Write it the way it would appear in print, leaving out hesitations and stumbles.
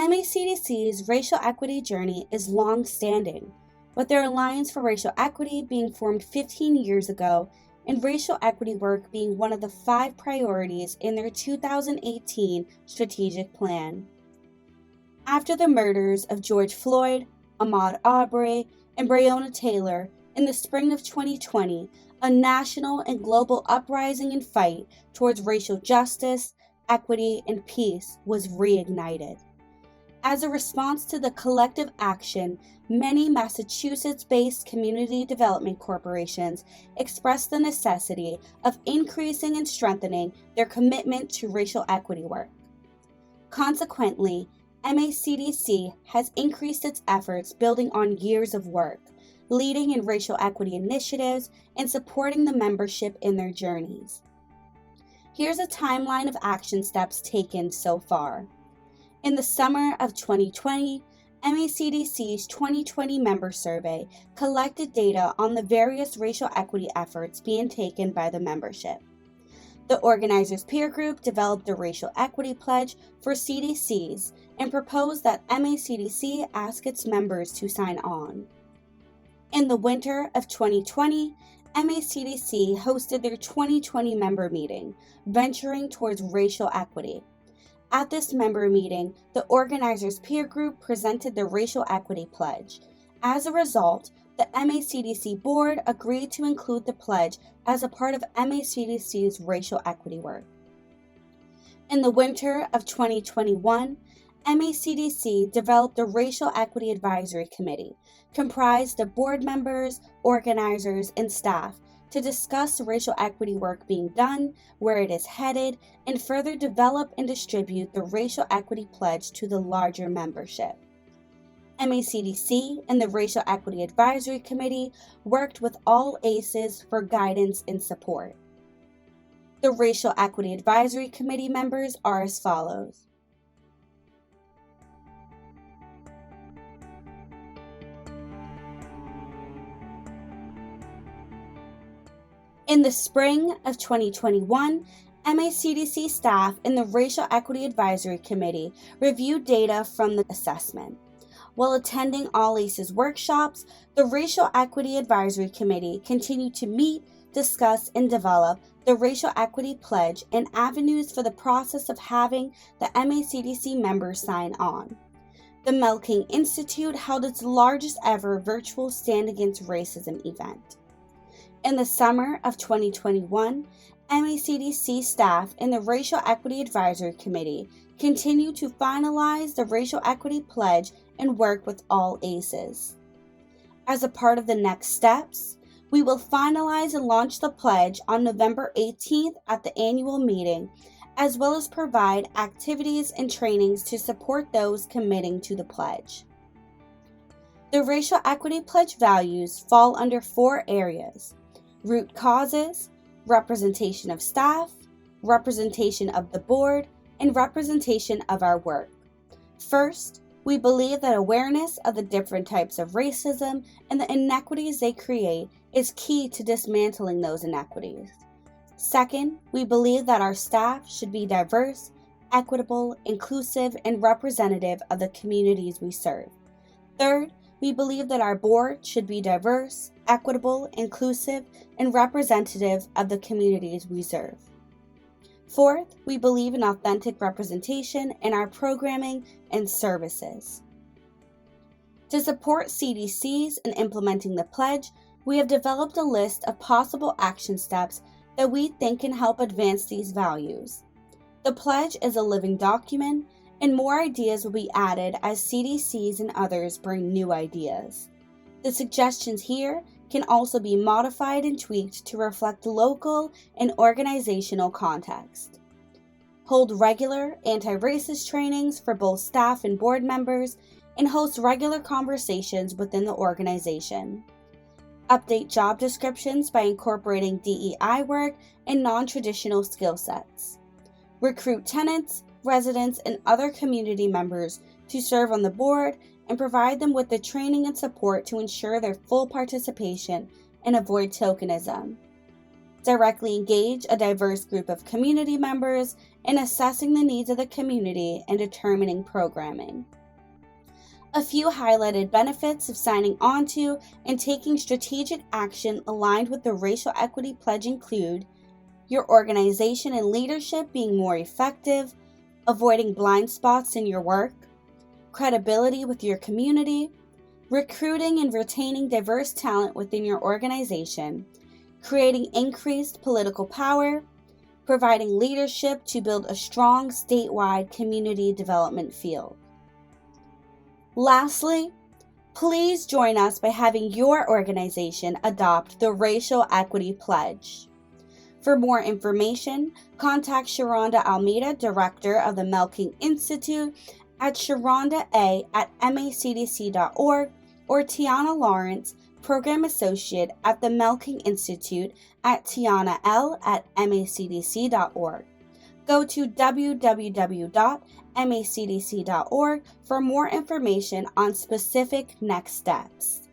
MACDC's racial equity journey is long-standing, with their Alliance for Racial Equity being formed 15 years ago and racial equity work being one of the 5 priorities in their 2018 strategic plan. After the murders of George Floyd, Ahmaud Arbery, and Breonna Taylor in the spring of 2020, a national and global uprising and fight towards racial justice, equity, and peace was reignited. As a response to the collective action, many Massachusetts-based community development corporations expressed the necessity of increasing and strengthening their commitment to racial equity work. Consequently, MACDC has increased its efforts building on years of work, leading in racial equity initiatives, and supporting the membership in their journeys. Here's a timeline of action steps taken so far. In the summer of 2020, MACDC's 2020 member survey collected data on the various racial equity efforts being taken by the membership. The organizers' peer group developed a racial equity pledge for CDCs and proposed that MACDC ask its members to sign on. In the winter of 2020, MACDC hosted their 2020 member meeting, venturing towards racial equity. At this member meeting, the organizers' peer group presented the racial equity pledge. As a result, the MACDC board agreed to include the pledge as a part of MACDC's racial equity work. In the winter of 2021, MACDC developed the Racial Equity Advisory Committee, comprised of board members, organizers, and staff, to discuss racial equity work being done, where it is headed, and further develop and distribute the Racial Equity Pledge to the larger membership. MACDC and the Racial Equity Advisory Committee worked with all ACEs for guidance and support. The Racial Equity Advisory Committee members are as follows. In the spring of 2021, MACDC staff and the Racial Equity Advisory Committee reviewed data from the assessment. While attending all ACES workshops, the Racial Equity Advisory Committee continued to meet, discuss, and develop the Racial Equity Pledge and avenues for the process of having the MACDC members sign on. The Mel King Institute held its largest ever virtual Stand Against Racism event. In the summer of 2021, MACDC staff and the Racial Equity Advisory Committee continue to finalize the Racial Equity Pledge and work with all ACEs. As a part of the next steps, we will finalize and launch the pledge on November 18th at the annual meeting, as well as provide activities and trainings to support those committing to the pledge. The Racial Equity Pledge values fall under 4 areas: root causes, representation of staff, representation of the board, and representation of our work. First, we believe that awareness of the different types of racism and the inequities they create is key to dismantling those inequities. Second, we believe that our staff should be diverse, equitable, inclusive, and representative of the communities we serve. Third, we believe that our board should be diverse, equitable, inclusive, and representative of the communities we serve. Fourth, we believe in authentic representation in our programming and services. To support CDCs in implementing the pledge, we have developed a list of possible action steps that we think can help advance these values. The pledge is a living document, and more ideas will be added as CDCs and others bring new ideas. The suggestions here can also be modified and tweaked to reflect local and organizational context. Hold regular anti-racist trainings for both staff and board members, and host regular conversations within the organization. Update job descriptions by incorporating DEI work and non-traditional skill sets. Recruit tenants, residents, and other community members to serve on the board and provide them with the training and support to ensure their full participation and avoid tokenism. Directly engage a diverse group of community members in assessing the needs of the community and determining programming. A few highlighted benefits of signing on to and taking strategic action aligned with the Racial Equity Pledge include your organization and leadership being more effective, avoiding blind spots in your work, credibility with your community, recruiting and retaining diverse talent within your organization, creating increased political power, providing leadership to build a strong statewide community development field. Lastly, please join us by having your organization adopt the Racial Equity Pledge. For more information, contact Sharonda Almeida, Director of the Melking Institute, at sharonda@macdc.org, or Tiana Lawrence, Program Associate at the Melking Institute, at tianal@macdc.org. Go to www.macdc.org for more information on specific next steps.